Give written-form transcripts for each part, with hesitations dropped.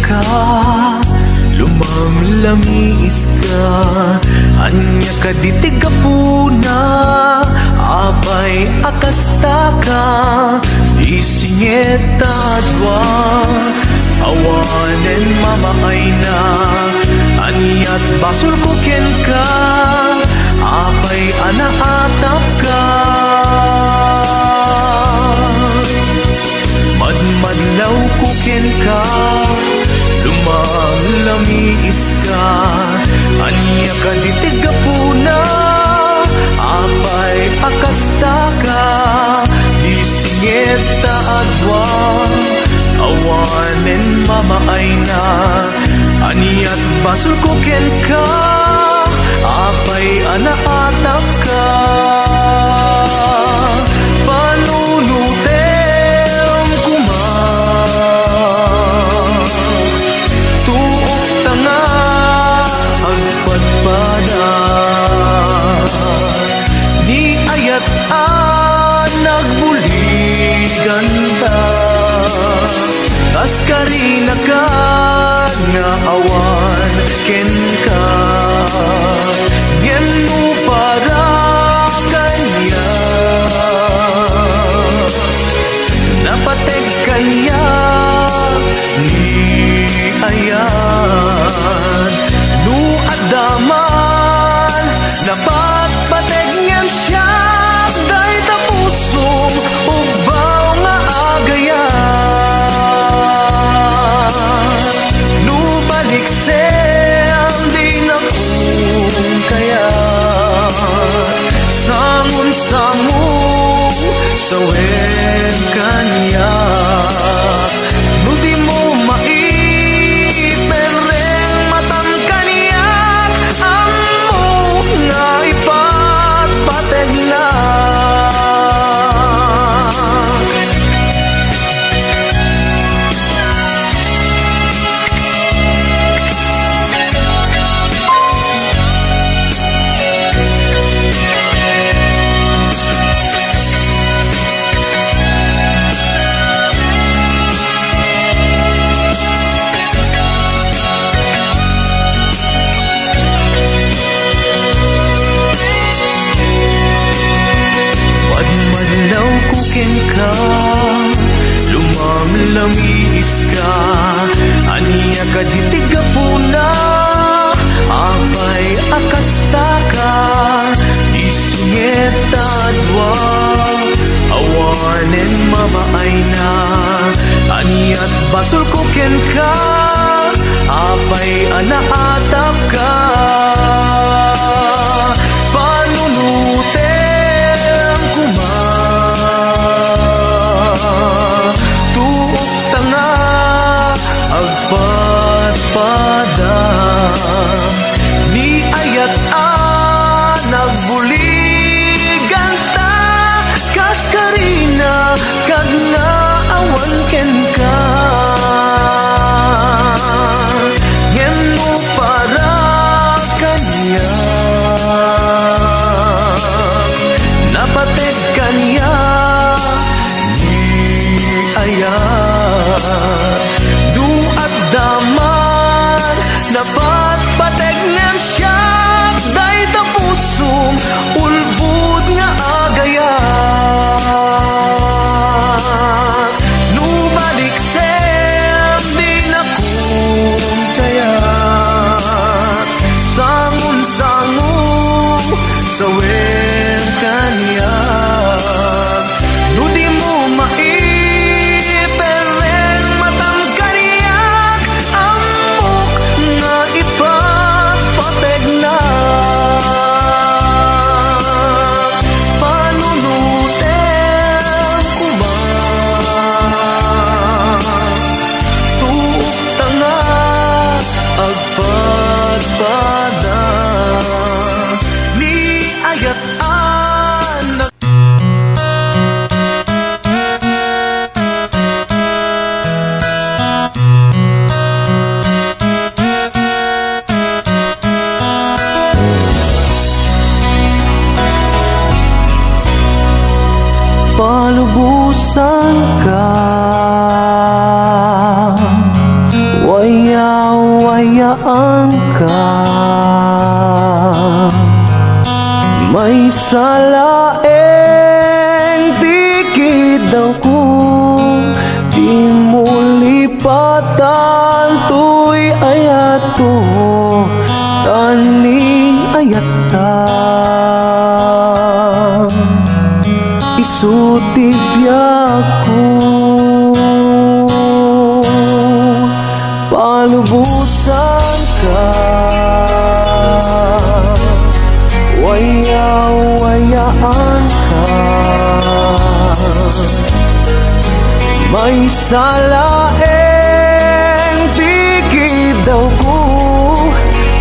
ka, lumamlamis ka, anya ka ditiga puna, abay akasta ka, isingeta adwa, awanen mamaay na, anyat basul kuken ka, abay anaatap ka. Madmadlaw kuken ka, lumamlamis ka, anya ka ditiga puna, apay akasta ka, isingeta adwa, awanen mamaay na, anyat basul kuken ka, apay anaatap ka. Ni ayat nagbuligan ta, tas karina ka nga awan ken ka, ngem mo para kanya, napateg kanya ni ayat nu adaman, dapat pateg ngem siya day tapusong ubaw nga agayan, nu balik sem di na kung kaya, sangun-sangun sa wen kanya, nu di mo maipereng matam kanya, amo nga ipatpateg na. Madmadlaw kuken ka, lumamlamis ka, anya ka ditiga puna, apay akasta ka, isingeta adwa, awanen mamaay na, anyat basul kuken ka, apay anaatap ka. Panunutem kuma, tuok tanga agpatpadam, ni ayat nagbuligan ta, kas karina kag nga awan ken ka, ngem mo para kanya, napateg kanya ni ayat du addaman, dapat pateg ngem siya day tapusong ulbud nga agayan, nu balik sem di na kung kaya, sangun-sangun sa wen kanya, nu di mo maipereng matam kanya, amok nga ipatpateg na. Panunutem kuma, tuok tanga agpatpada, ni ayat anak. Palubusan ka, way ayaan ka. May salaeng dikit daw ko, di mo lipatan, tuy ayat ko, taning ayat ta. Isutib ko, palubusan ka, waya-wayaan ka. May salaeng dikit daw ko,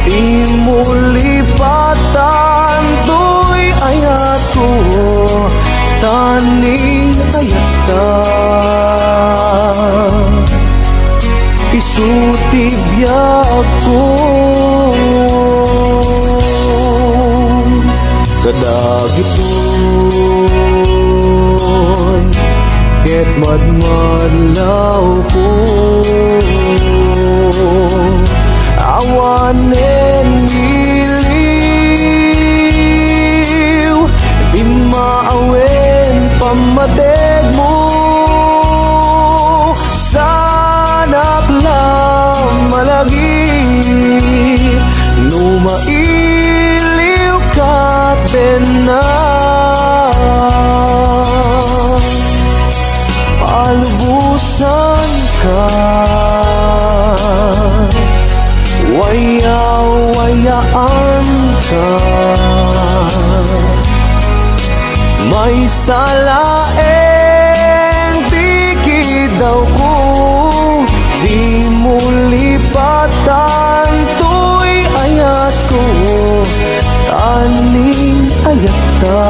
di mo lipatan, tuy ayat ko, taning ayat ta. Isutib ko, kadagitoy ket madmadlaw ko, awanen iliw, di maawen pamadeg mo. Sanak lang malagi, numailiw ka din na. Palubusan ka, waya-wayaan ka. May salaeng dikit daw ko, di mo lipatan, tuy ayat ko, taning ayat ta.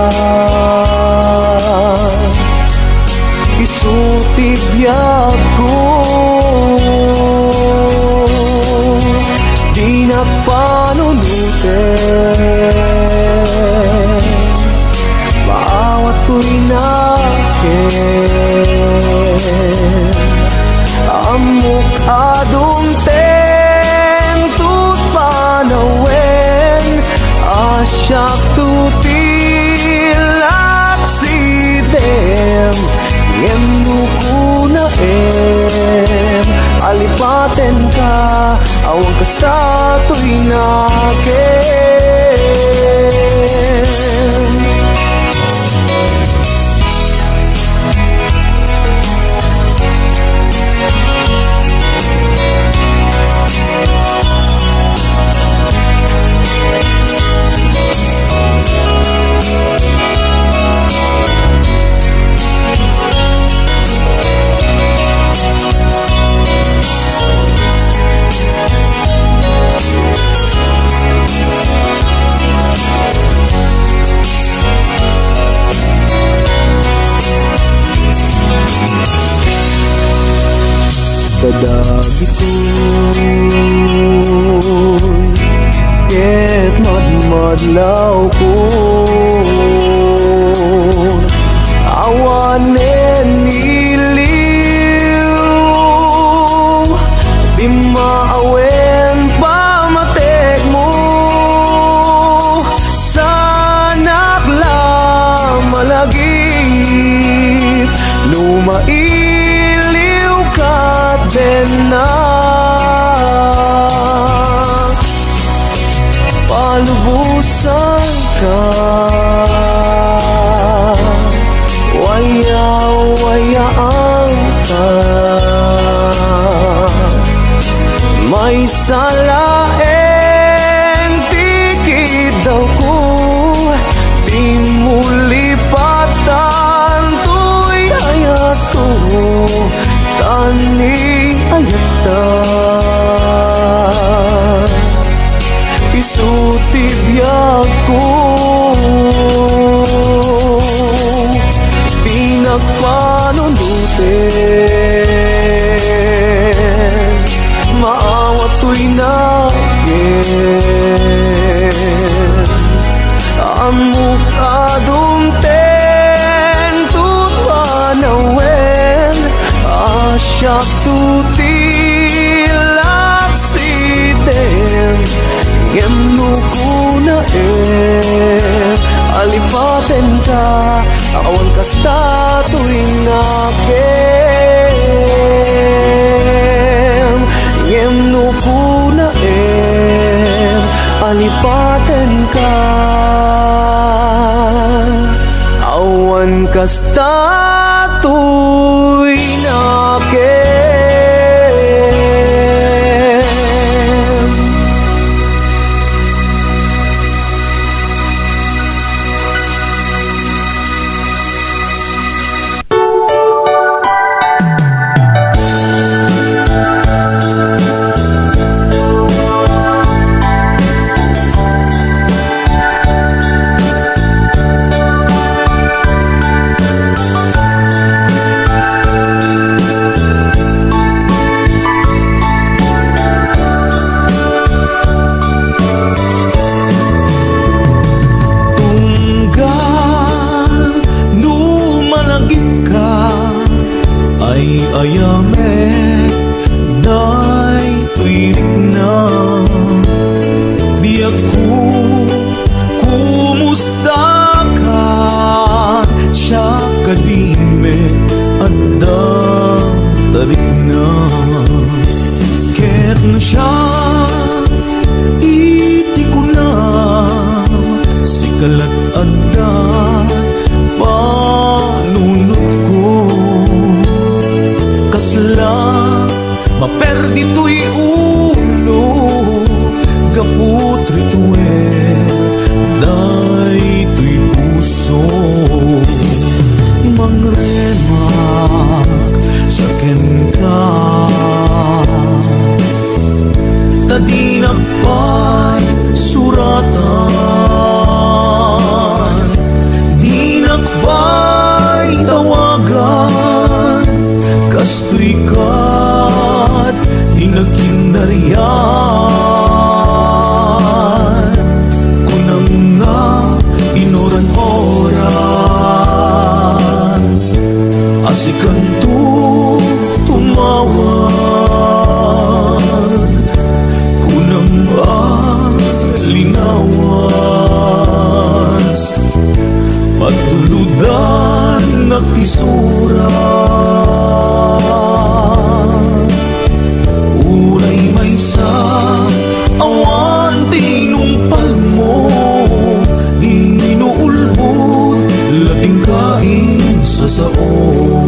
Isutib ko, di na panunutin, maawat ko'y nakin. Amok adumten tut panawen, asyak tutilak sidem, ngem nukuna alipaten ka, awang kasta to'y nakin. Kadagitoy ket madmadlaw ko, awanen iliw, di maawen pamatek mo. Sanak lang malagip, lumailiw ka din na. Palubusan ka, waya-wayaan ka. May salaeng dikit daw ko, di mo lipatan, tuy ayat ko, taning ayat ta. Isutib ko, pinagpanunutin, maawat ko'y nakin. Amok adumten tut panawen, asyak tutilak sidem, kasta tuwing akin Ngem no kuna alipaten ka Awan kasta tuwing akin ayame day tuirik na biyak ko kumusta ka siya kadime at da tarik na ket no siya iti ko na sikalat adda panunot ko kasla maperdi to'y ulo gaput rituel day to'y puso mangremak sa ken ka tadinag pa'y suratan dinag pa'y tawagan kastoy kat dinakinarian kunang nga inoran oras asikan to tumawag kunang nga linawas patuludan nagtisura awan tinumpal mo inuulbot lating kain sa sao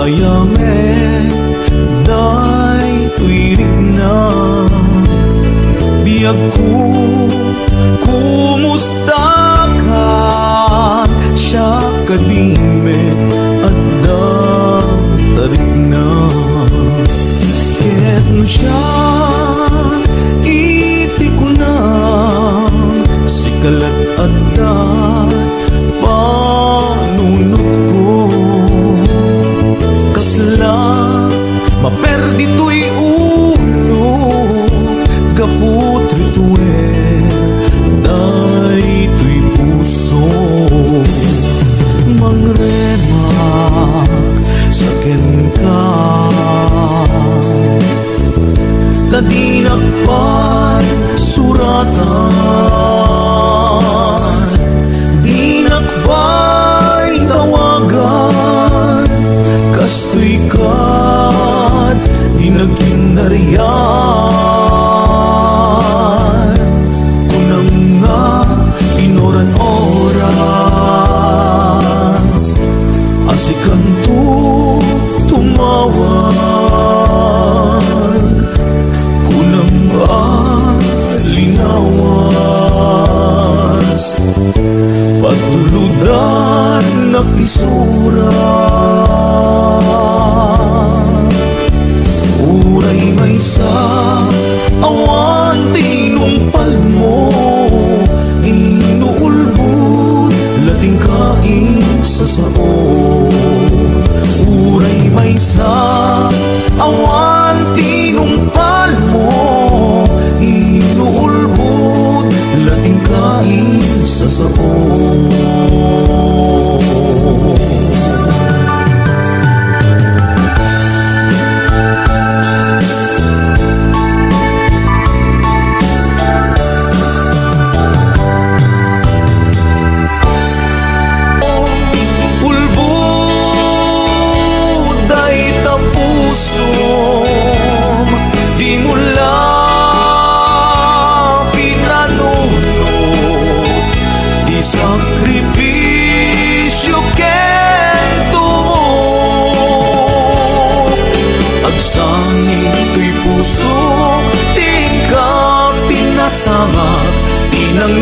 ayame day tuirik na biyag ko kumusta ka siya kadime at da tarik na ket no siya iti ko na sikalat at da panunot ko maperdi to'y ulo gaput rituel day to'y puso mangremak sa ken ka tadinak pa'y suratan dinak pa'y tawagan kastoy kat dinagin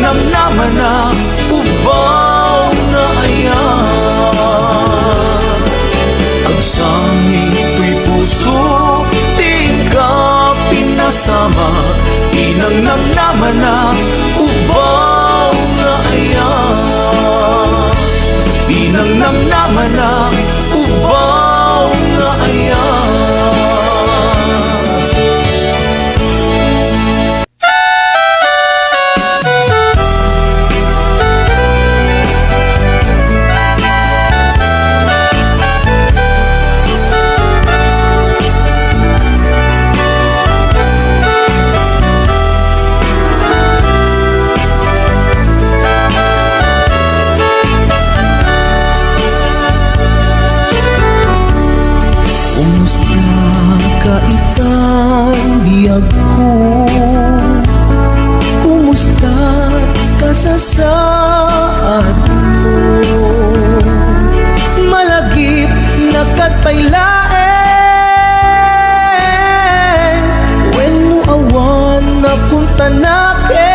namnaman na ubaw nga ayan. Agsangin to'y puso, di ka pinasama. Namnaman na ubaw nga ayan. Namnaman na ubaw nga ayan. Biyag ko, kumusta ka sa saad mo? Malagip na katpailaeng when mo awan na punta nakin.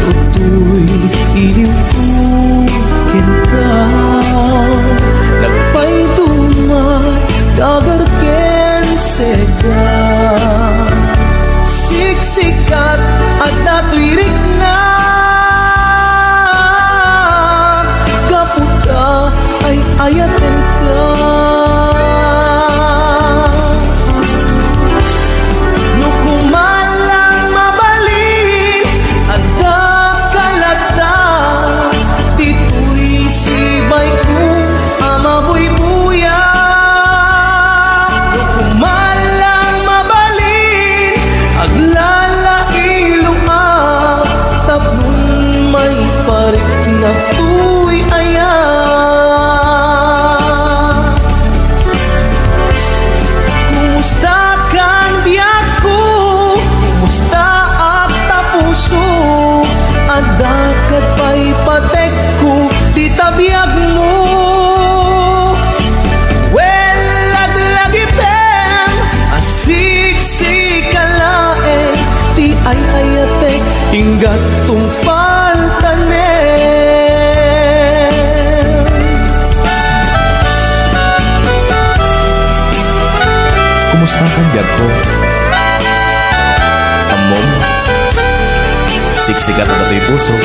Tutoy iliw ko kinta, nagpaidumat dagar sega. Siksikat at natuirik na kaputa ay ayaten ka. No kumalang mabalik at dakalata, dito'y sibay ko amaboy buya. Na tuy ayan. Kumusta kan biyak ko, kumusta ak tapuso, adakat pa'y patek ko, di tabiyag mo. Well, laglagipem, asiksisikalae, di ay ayatek, inggat tumpal tanen. Kumusta kang biyag ko? Amom, siksikat na dato'y puso.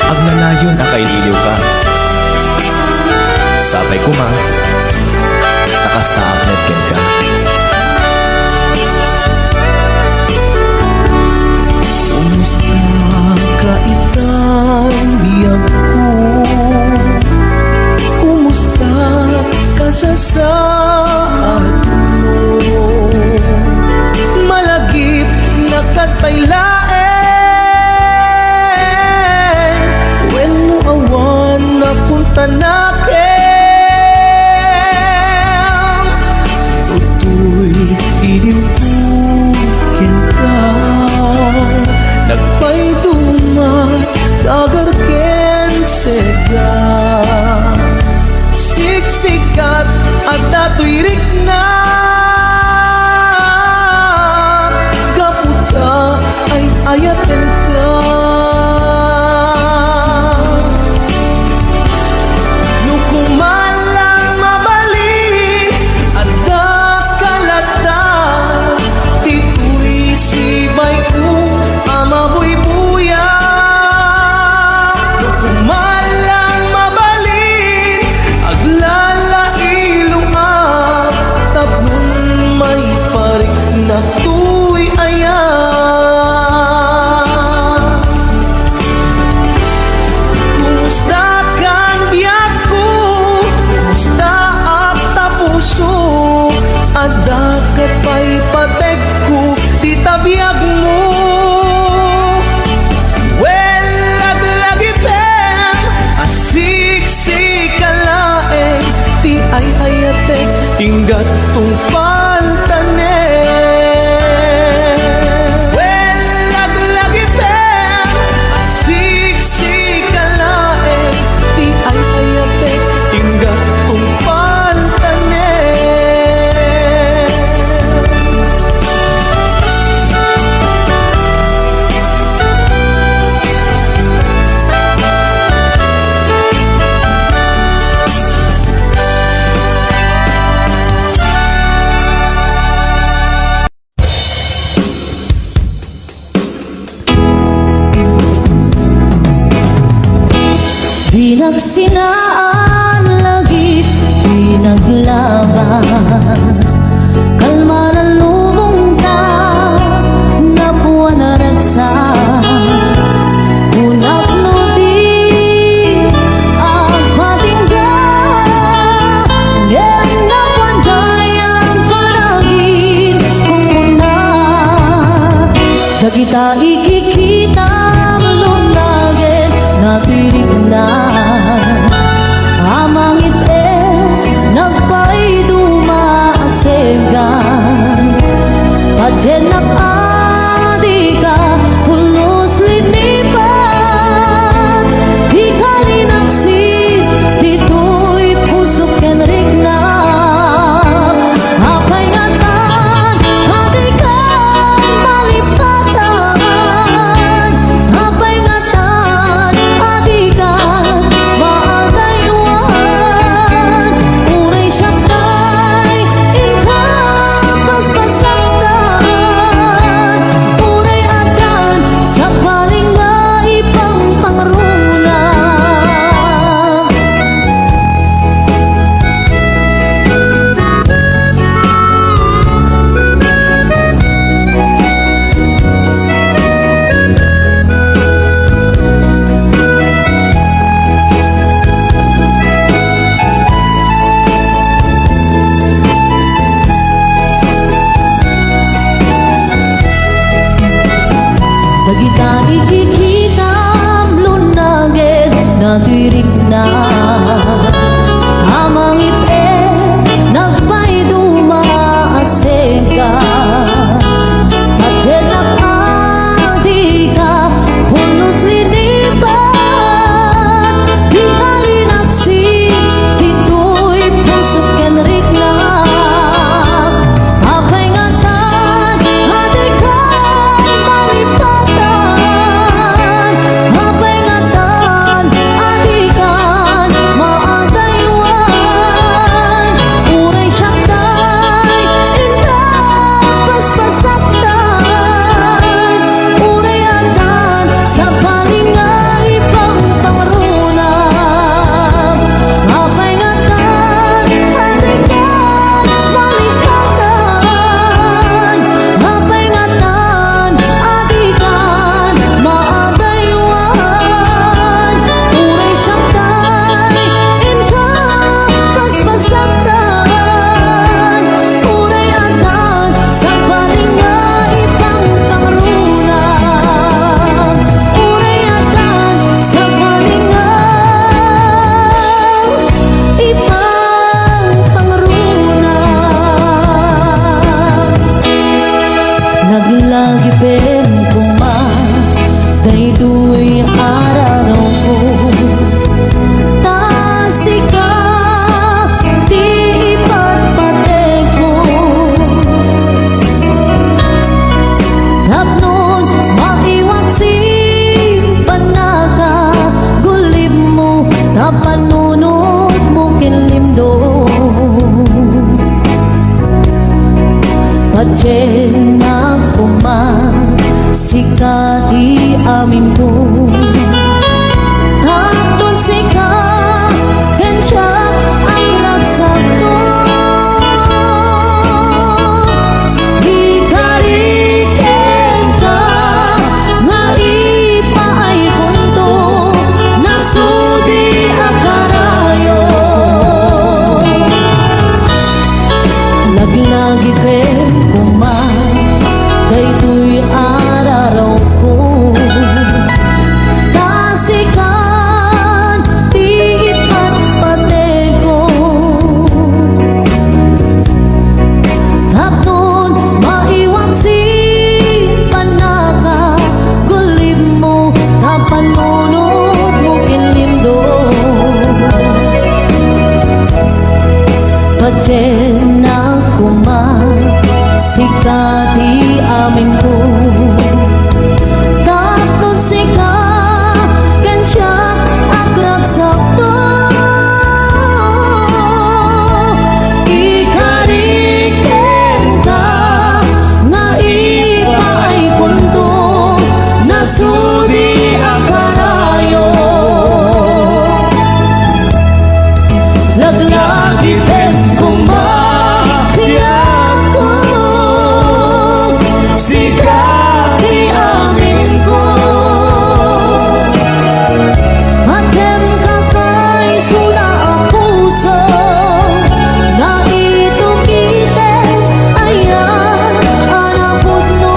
Agnalayon akaililiw ka. Sabay ko ma, nakasta aknetken ka. Kumusta ka itang biyag ko? Kumusta ka sa saad mo? Malagip na katpailaeng when mo awan na punta nakin. Tutoy iliw ko kinta, nagpaidumat dagar ken sega. Siksikat at natuirik na kaputa ay ayaten ka. No kumalang mabalik at dakalata, dito'y sibay ko amaboy buya. No kumalang mabalik aglalailong tapnon may parik na tuy ayan. Kumusta kan biyak ko, kumusta ak tapuso, adakat pa'y patek ko, di tabiyag mo. Well, laglagipem, asiksisikalaeng, di ay ayatek, inggat tungpal tanen. Well, laglagipem, asiksisikalaeng, di ay ayatek, inggat tungpal tanen. ta ikikita lunagin natirignan amang ite nagpay dumaasegan pajenak adika pulos linipan di kalinaksi dito'y pusok ken rignan apay ngatan adikan malipatan apay ngatan adikan maadaywan uray siyakay ingkang paspasaktan uray adan sa palinga ipang pangruna. Dagita ikikitam lunagin natirignan amang ipe nagpay dumaasegan pajenak adika pulos linipan di kalinaksi dito'y pusok ken rignan apay ngatan adikan malipatan apay ngatan adikan maadaywan uray siyakay ingkang paspasaktan uray adan sa palinga ipang pangrunam apay ngatan adikan malikatan apay ngatan adikan maadaywan uray siyakay ingkang paspasaktan uray adan sa palinga ipang pangrunam uray adan sa palinga ipang pangrunam. Naglagi pen kuma daytoy araraw ko tasika di ipatpatay ko tapnon maiwaksi panaka gulim mo tapanunod mo kinlimdo Pachen na kuman sika di amin ko Hapon sika kensiyak ang raksak ko Ikariken ka nga ipaay punto nasudi akarayo Laglagi pen kuman daytoy araraw ko tasikan di ipatpatay ko tapnon maiwaksi panaka gulim mo tapanunod mo kinlimdo Pachen na kuman sika di amin ko tapnon sika kensiyak ang raksak to Ikariken ka nga ipaay punto nasudi akarayo Laglagi pen kumakiyak ko sika di amin ko Macem kakay sula ang puso na ito kite ayan anapot no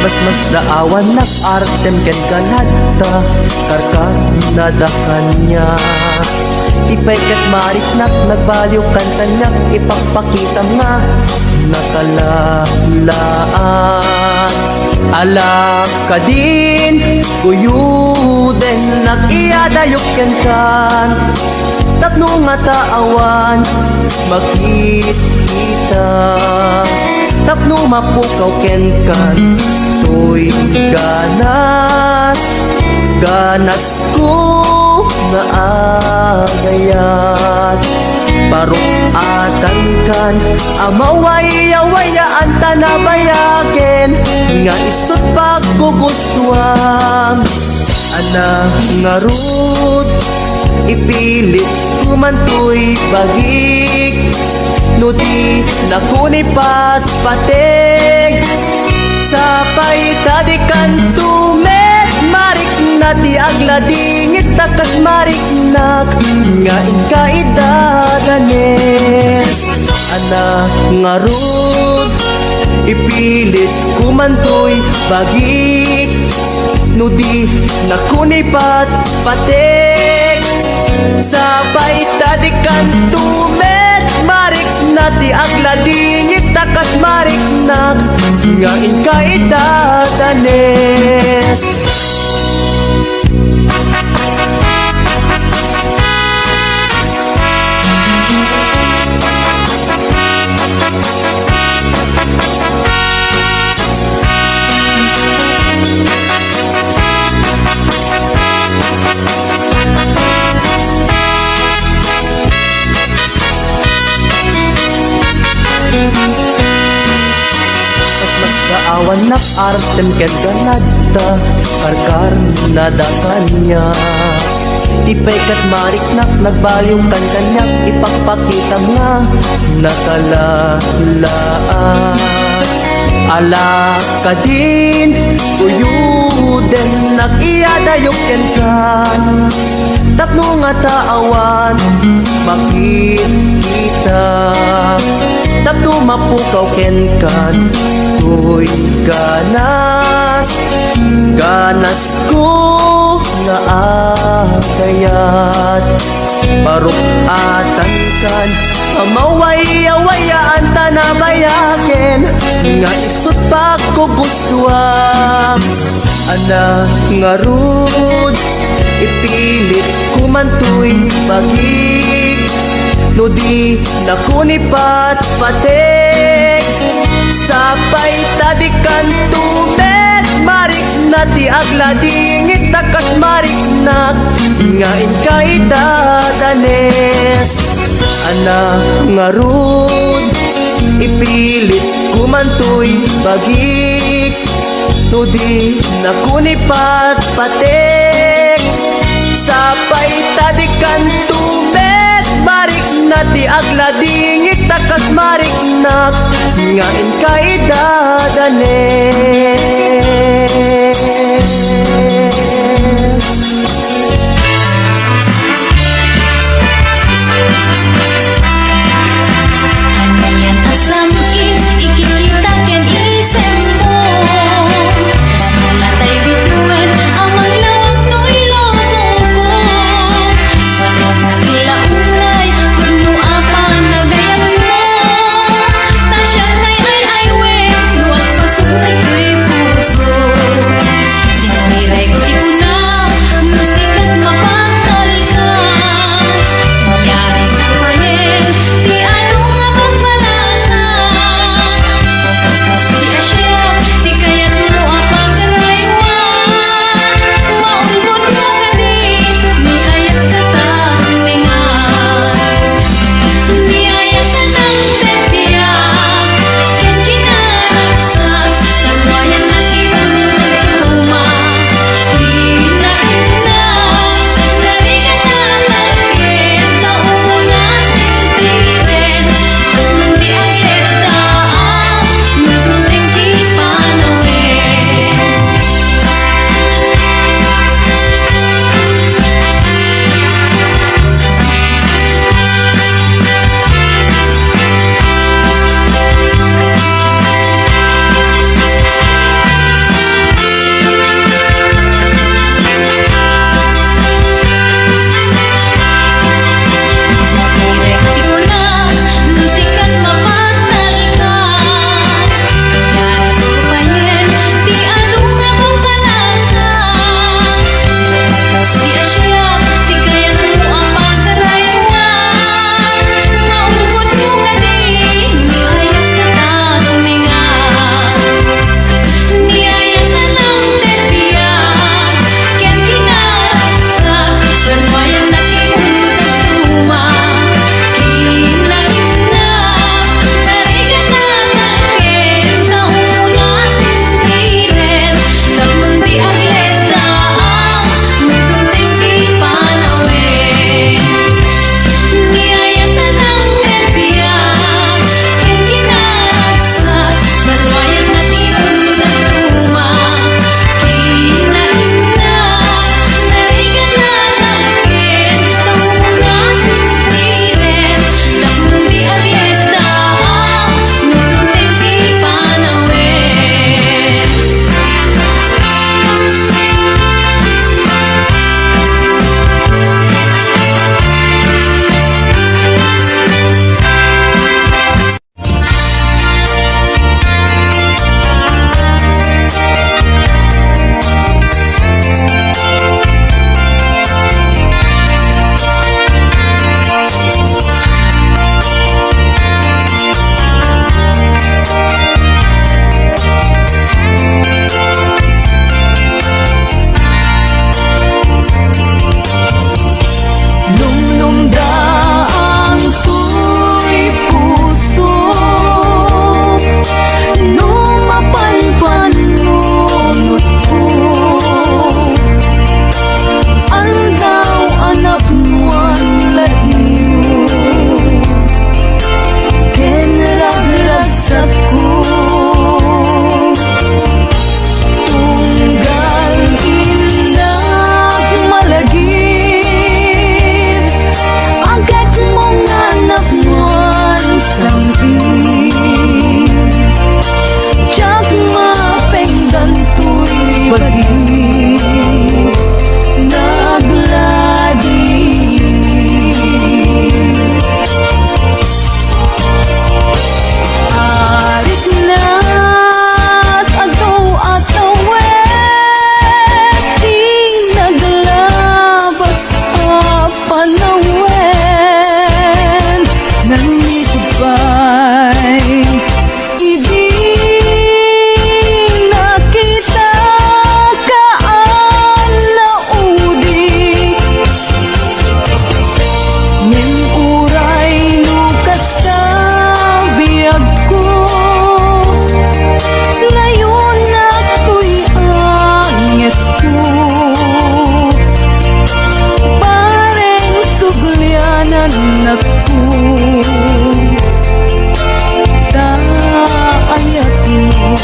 Mas daawan nag-artem ken kanada karkar nadakan niya. Ipay kat marik nak nagbaliw kanta niya, ipagpakita nga nakalalaan. Alak ka din kuyuden nag-iadayok ken kan, tapno nga taawan makikita, tapno mapukaw ken kan to'y ganas, ganas ko na agayat. Parukatan kan amaway-awayaan tanabayaken, nga isot pagkugustuhan. Anak nga rod ipilit kumantoy bagik, no di nakunipat patek sapay tadikan tumet marik na di agladingit takas marik nak nga inkaidadanes. Anak nga rod ipilit kumantoy bagik, no di nakunipat patek sapay tadikan tumet marik na di agladingit takas marik nak nga inkaidadanes. Mas daawan nak-artem ken ganada karkar nadakan niya. Ipay kat marik nak nagbaliw kan kanyak, ipagpakita nga nakalalaan. Alak ka din kuyuden nag-iadayok ken kan, tapno nga taawan makikita, tapno mapukaw ken kan to'y ganas, ganas ko nga agayat. Parukatan kan amaway-awayaan tanabayaken, nga isot pagkugustuhan. Anak nga rod ipilit kumantoy bagik, no di nakunipat patek sapay tadikan tumet marik na di agladingit takas marik nak nga inkaidadanes. Anak nga rod ipilit kumantoy bagik, no di nakunipat patek sapay tadikan tumet marik na di agladingit takas marik nak nga inkaidadanes. Hanayan asam ikikita ken isem mo, kas mulatay bituin amang lawag to'y lobo ko. Parang nagilaulay kuno apan nagayan mo, tasya ay we luwag pasok na ko'y puso. bagi nagladi. Arik na't agaw-ataw di naglabas panawen nanitubay idi nakita kaan naudi ning uray lukas sa biyag ko ngayon ako'y angis ko pareng suglyanan ako daayat mo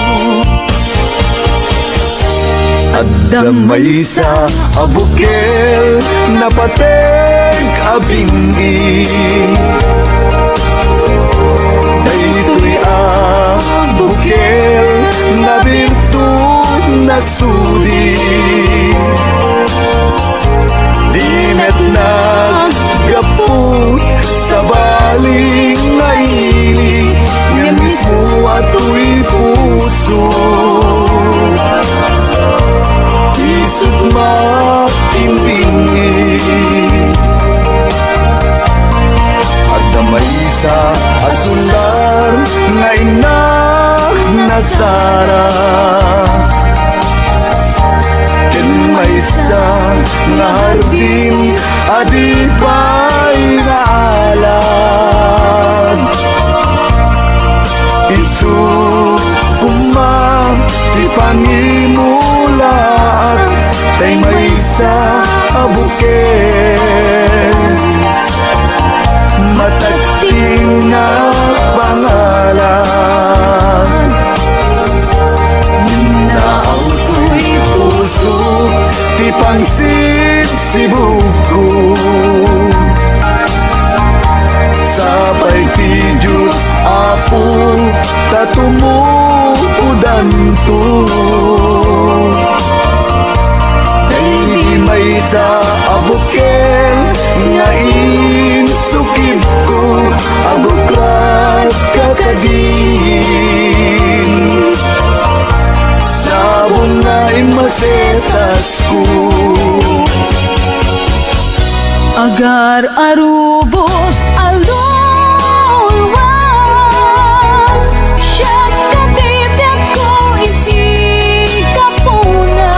At damay sa abukel na pateg abingin Daytoy abukel na birtud na sudi Di met naggapot sa baling ngaili Nga mismo ato'y puso Isip matimbingin At damay sa asular nga ina nasara Ken may sa nga hardin adi pa'y naalad Isu di pangimulat tay may sa abukel matagting na pangalan Naauto'y puso di pangsisibuko Sabay ti Diyos Apo tatumukudan to Dahil may sa abukel nga insukib ko abuklat kakagin Sabon nga imasetas ko agar arubos alulwa siya katibyak ko isi kapuna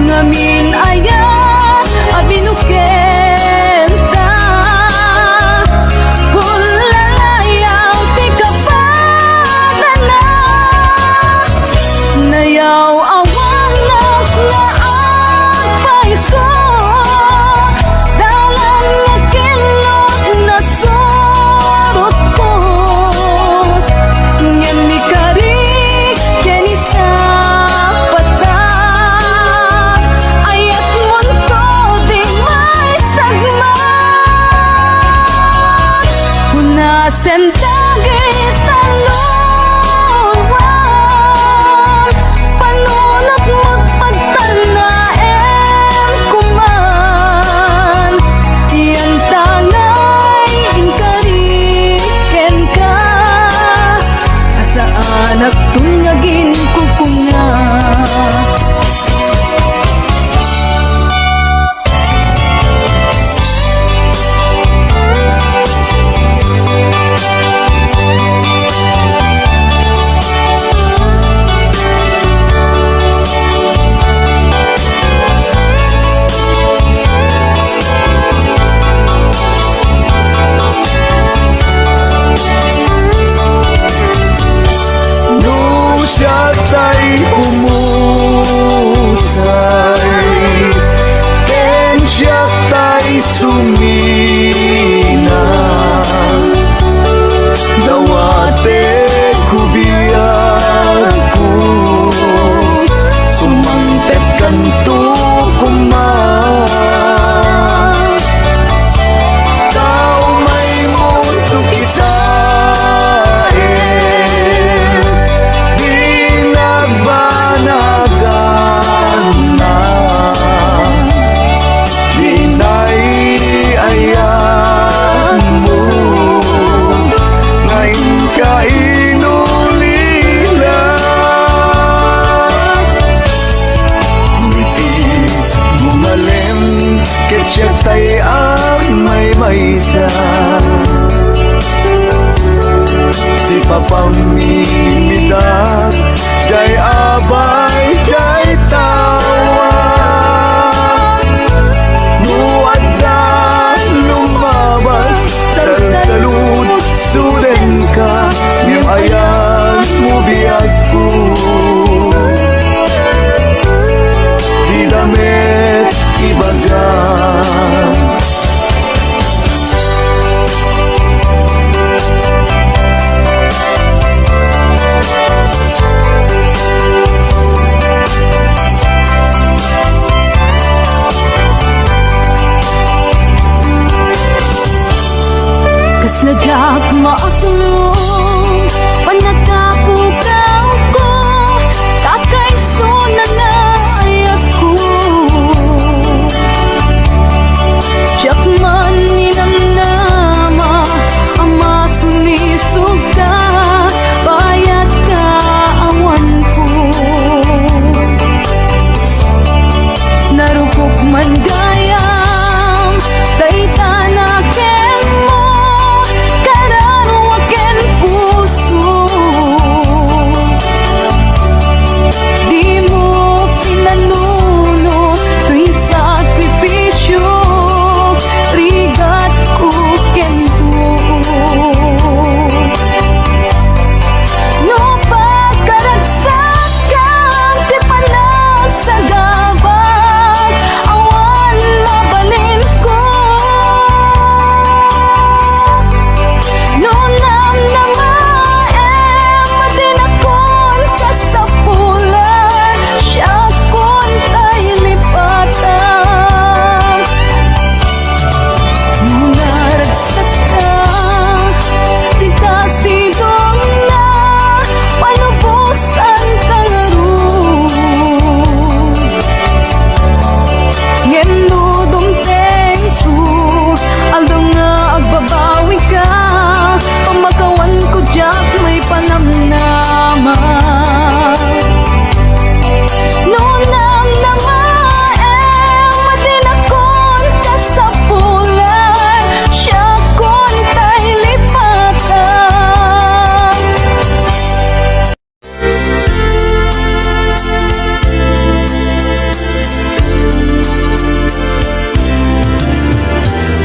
ngamin ayan abinuken ta hulalayaw ti kapanana nayaw awang na ang paiso dalang nga kilom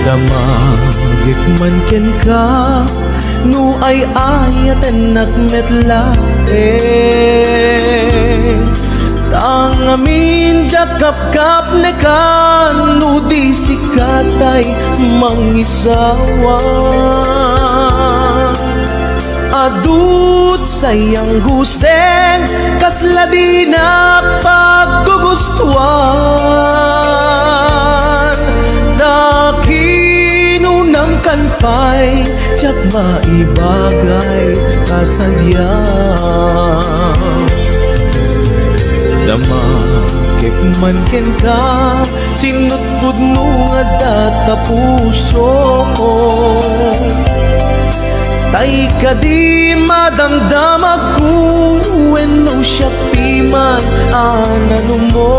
Damagik man ken ka nu ay ayaten nakmetlae Tangamin jakap-kap ne kan nu di sikatay mangisawa Adut sayang guseng kasla di na paggugustuhan Dakinunang kanpay jak maibagay kasadyan Damakik man ken ka sinutbud no nga data puso Tay ka di madamdamag ko when no siya piman anano mo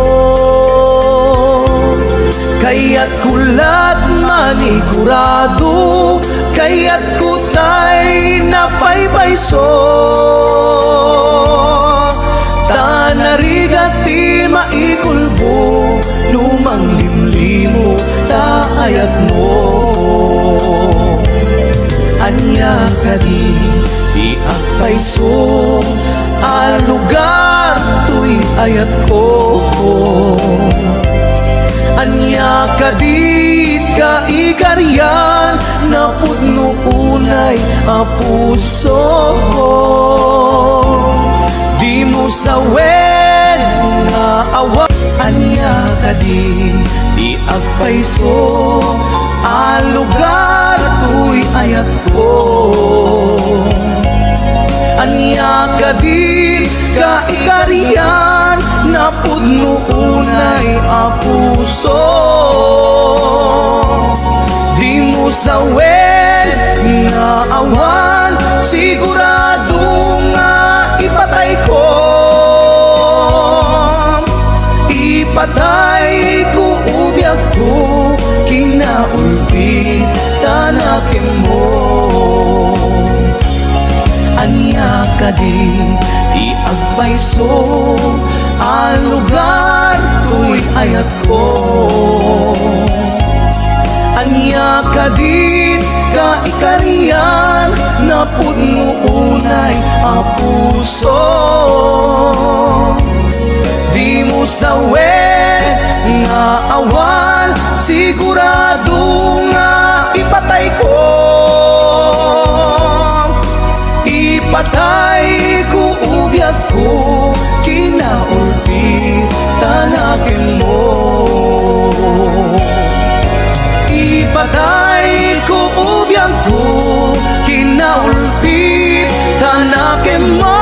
Kaya't kulat manigurado Kaya't kutay napaybayso Tanarigati maikulbo Lumang limlimo taayat mo Anya ka di akpayso Al lugar to'y ayat ko Anya ka di ka ikaryan Na pudno unay a puso Di mo sawen nga awa Anya ka di agpayso Al lugar to'y ayat ko Anya ka di ka ikarian Na pudno unay a puso Di mo sawen nga awan Sigurado nga ipatay ko Ipatay ko ubyak ko Kinaulpi tanakin mo Anya ka di agpayso Al lugar to'y ayat ko Anya ka di ka ikarian Na pudno unay a puso Di mo sawen nga awan Sigurado nga ipatay ko Ipatay ko ubyak ko Kinaulpi tanakin mo Ipatay ko ubyak ko Kinaulpi tanakin mo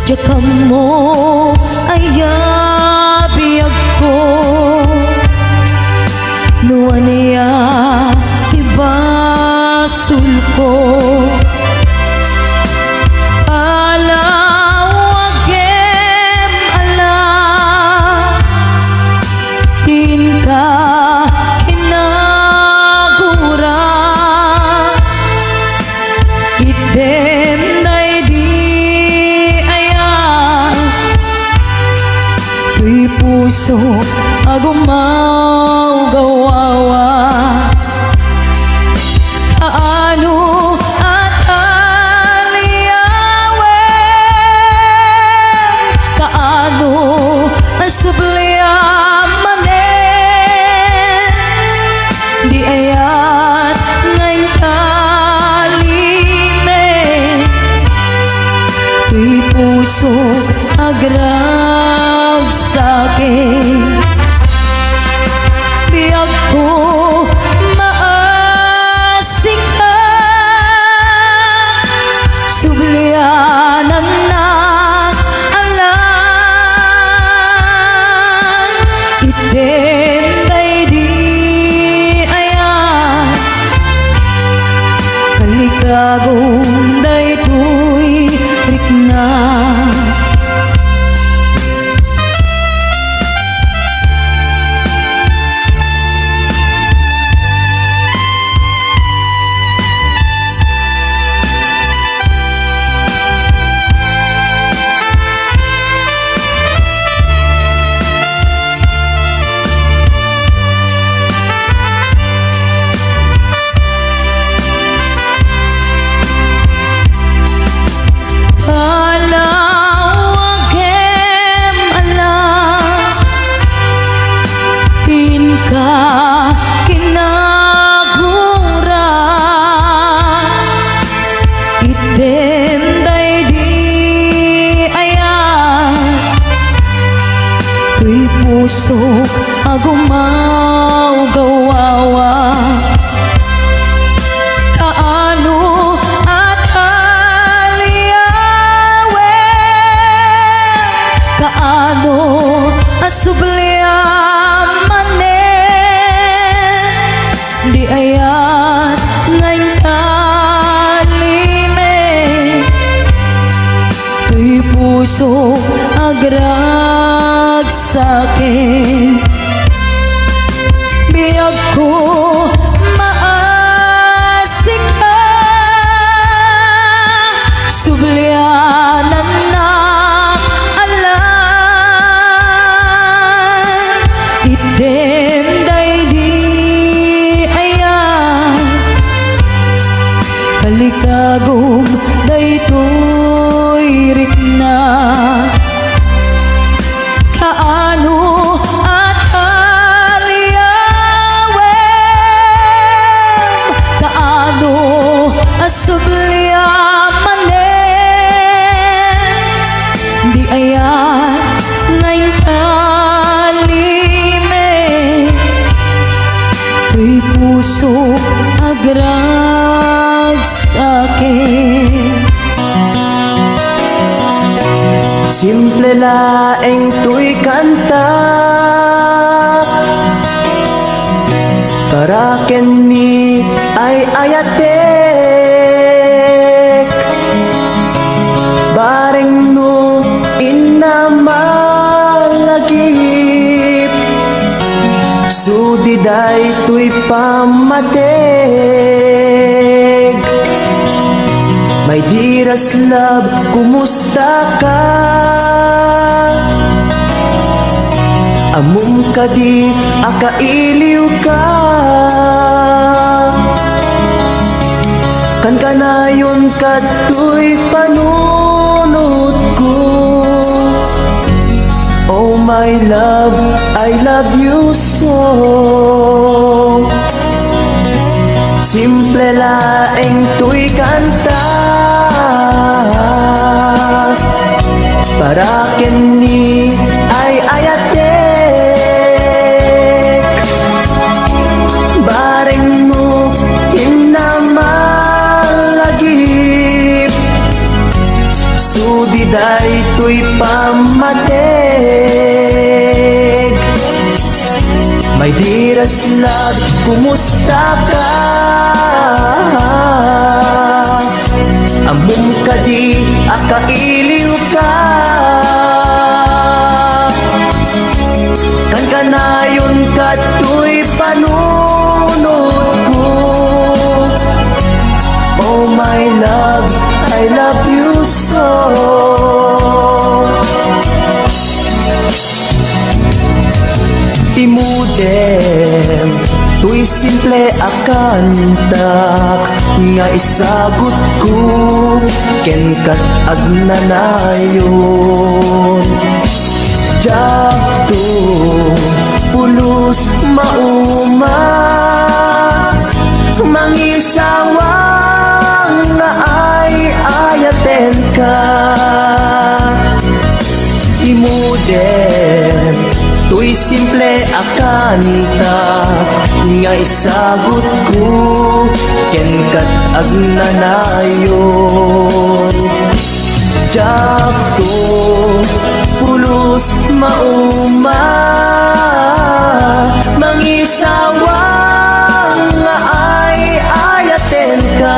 Jakam mo ayabiyag ko Nuwan niya tibasul ko Alawagem ala Tinka hinagura Item puso agumaw gawawa Paano at aliyawen Kaano ang subliamanen Di ayat ngayon kaline Di puso agraw sakin. Biyag ko maasik ka, sublianan na alam. Itim tay di ayan, kalikagong daytoy rikna. Pusok agumaw gawawa, kaano at aliyawe, kaano asubliamane, di ayat ngayon kalime, tuy pusok agrag sakin. Biyag ko maasik ka, sublianan na alam. Itim day di ayan, kalikagong daytoy rikna. Kaano at aliyawem, kaano asubliamane, di ayan ngayon kalime, tuy puso agrag sakin. Simple laeng tuy kanta, karaken ni ay ayatek, bareng no inamalagip, sudiday tuy pamateg. My dearest love, kumusta ka? Amum ka di, akailiw ka. Kan kanayon kato'y panunod ko. Oh my love, I love you so. Simple laeng tuy kanta, paraken ni ay ayatek, bareng mo hinamalagip, sudiday tuy pamateg. My dearest love, kumusta ka? Amum ka di, akailiw ka. Kan kanayon kato'y panunod ko. Oh my love, I love you so. Timudem, tuy simple akantak, nga isagot ko, ken kat agnanayon. Jakto, pulos mauma, mangisawang nga ay ayaten ka. Timudem, akanta nga isagot ko ken kat agnanayon. Jakto pulos mauma mangisawa nga ay ayaten ka.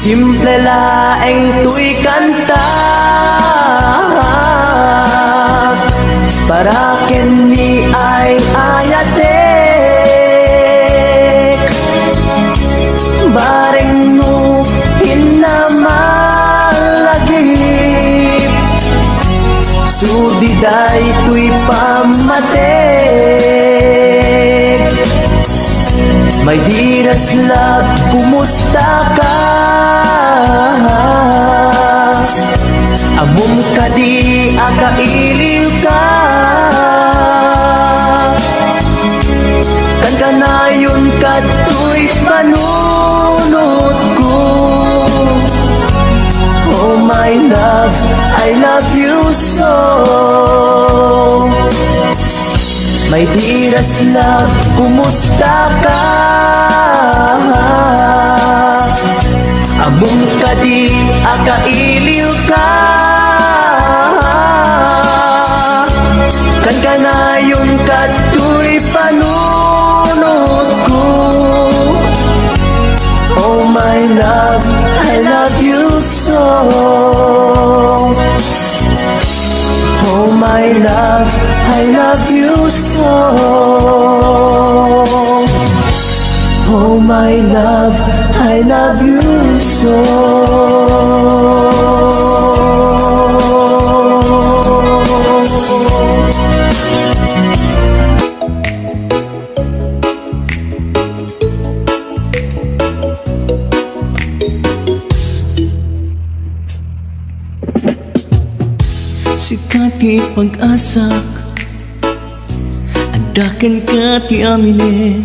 Simple laeng tuy kanta para ken ni ay ayatek bareng no hinamalagip sudiday tuy pamatek. My dearest love, kumusta ka? Amom ka di akailiw ka. Kan kanayon ka tuy panunod ko. Oh my love, I love you so. My dearest love, kumusta ka? Among ka di akailiw ka. Kan kanayon ka tuy panunod ko. Oh my love, I love you so. Oh my love, I love you so. Oh my love, I love you so. Sikati pag-asak andaken ka ti amine.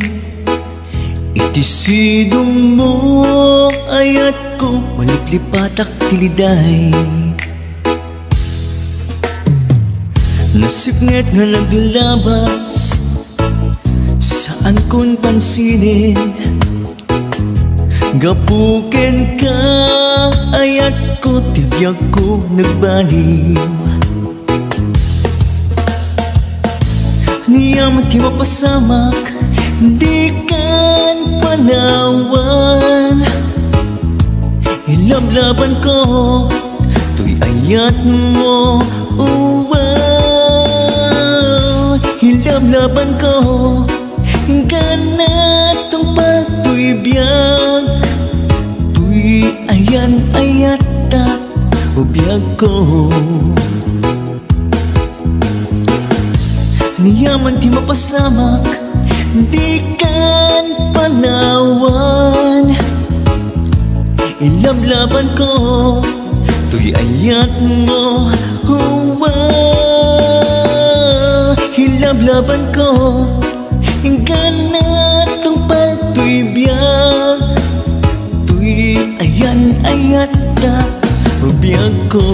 Itisidong mo ayat ko maliplipatak tiliday. Nasipnget nga naglabas saan kon pansinin. Gapuken ka ayat ko tibiyag ko nagbaliw. Niyam ti mapasamak di kan panawan. Ilablaban ko tuy ayat mo uwa. Ilablaban ko ganat tong patuy biyag. Tuy ayan ayat ta ubiyag ko. Niyaman ti mapasamak di kan panawan. Ilablaban ko tuy ayat mo huwa. Ilablaban ko ganat tong patuy biyag. Tuy ayan ayat ta ubiyag ko.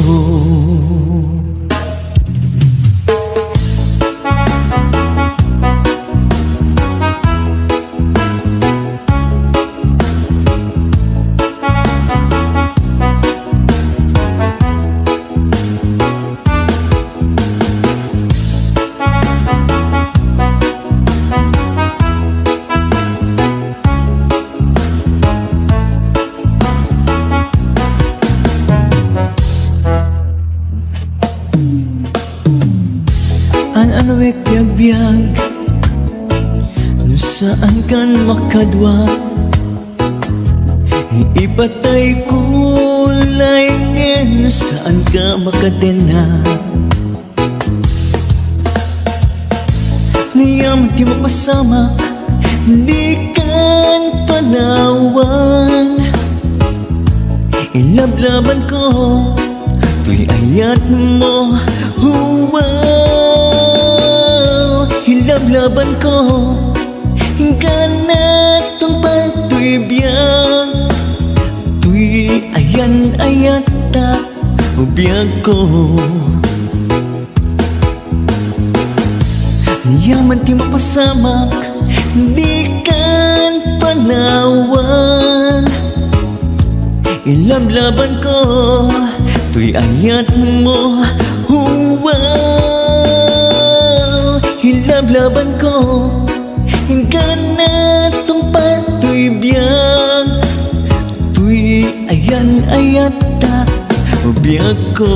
Anawek tiyagbyag no saan kan makadwa. Ipatay ko laingen no saan ka makadena. Niyam di mo pasamak, di kan panawan. Ilablaban ko, tuy ayat mo. Wow, ilablaban ko, ganatong paltoy biyag. Tuy ayan ayat ta, ubiyag ko. Yaman ti mapasamak, di kan panawan. Ilablaban ko, tuy ayat mo. Wow, ilablaban ko, ganatong paltoy biyag. Tuy ayan ayat ta, ubiyag ko.